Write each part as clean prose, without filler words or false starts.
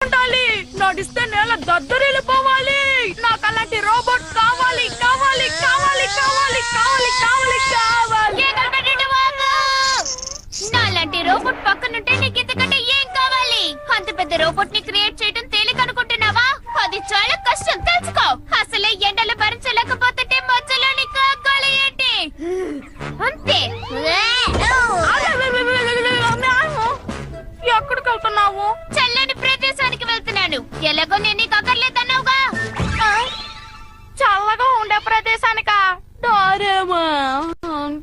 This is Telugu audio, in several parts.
ఉండాలి, నడిస్తే నేల దద్దరిల్లిపోవాలి. నాకు అలాంటి రోబోట్ కావాలి కావాలి కావాలి కావాలి కావాలి కావాలి కావాలి. నాలాంటి రోబోట్ పక్కనుంటే నీకు ఇంతకంటే ఏం కావాలి? అంత పెద్ద రోబోట్ ని క్రియేట్ చేయడం తేలిక అనుకుంటున్నావా? అది చాలా కష్టం, తెలుసుకో. అసలే ఎండలు భరించలేకపోతుంటే మధ్యలోని కాగాలి ఏంటి? అంతే. ఎక్కడికి వెళ్తున్నావు? చల్లని ప్రదేశానికి వెళ్తున్నాను. ఎలాగో నేను నీకు అక్కర్లేదన్నావుగా. చల్లగా ఉండే ప్రదేశానికా? డోరేమోన్.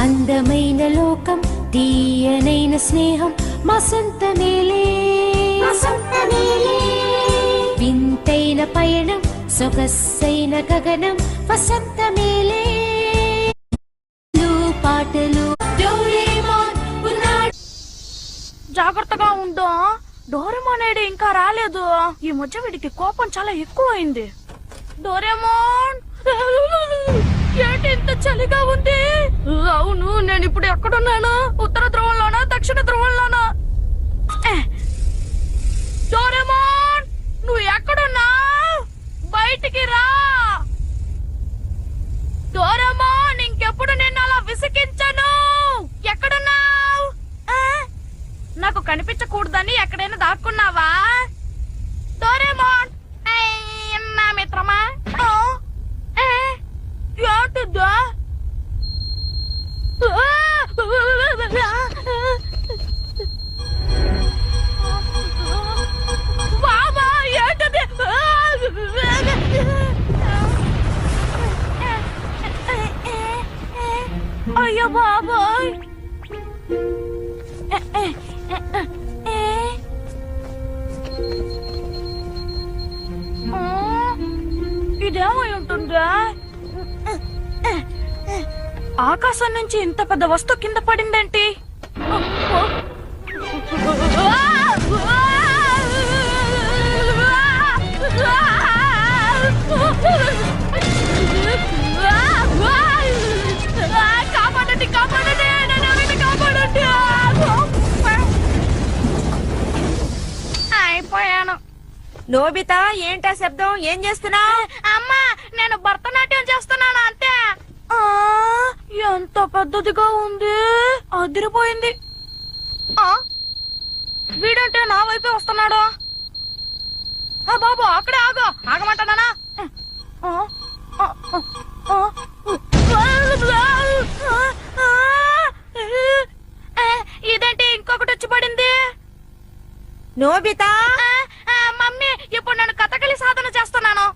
అందమైన లోకం, తీయనైన స్నేహం, మా సొంత మేలే. వింతైన పయనం, సొగసైన గగనం, వసంత మేలే. పాటలు డోరేమోన్ ఉన్నాడు. జాగ్రత్తగా ఉండు. డోరేమోన్ ఏడి ఇంకా రాలేదు. ఈ మధ్య వీడికి కోపం చాలా ఎక్కువైంది. డోరేమోన్, ఏంటి ఇంత చలిగా ఉంది? అవును, నేను ఇప్పుడు ఎక్కడున్నాను? ఉత్తర ధ్రువంలోనా దక్షిణ ధ్రువంలోనా? డోరేమోన్, నువ్వు ఎక్కడున్నా? బయటికి రా. డోరేమోన్, ఇంకెప్పుడు నేను అలా విసిగించను. ఎక్కడున్నావు? నాకు కనిపించకూడదని ఎక్కడైనా దాక్కున్నావా? డోరేమోన్, నా మిత్రమా? ఏంటిదా? బాబా, ఏంటది? అయ్యో బాబాయ్, ఇదేమై ఉంటుందా? ఆకాశం నుంచి ఇంత పెద్ద వస్తువు కింద పడిందేంటి? కాపాడండి, కాపాడండి, కాపాడండి. అయిపోయాను. నోబితా, ఏంటా శబ్దం? ఏం చేస్తున్నా? అమ్మా, నేను భరతనాట్యం చేస్తున్నాను అంతే. ఎంత పెద్దదిగా ఉంది, అదిరిపోయింది. వీడంటే నా వైపే వస్తున్నాడు. బాబు, అక్కడే ఆగు. ఆగమంటానా? ఇదేంటి ఇంకొకటి వచ్చి పడింది? నోబితా, మమ్మీ, ఇప్పుడు నేను కథకళి సాధన చేస్తున్నాను.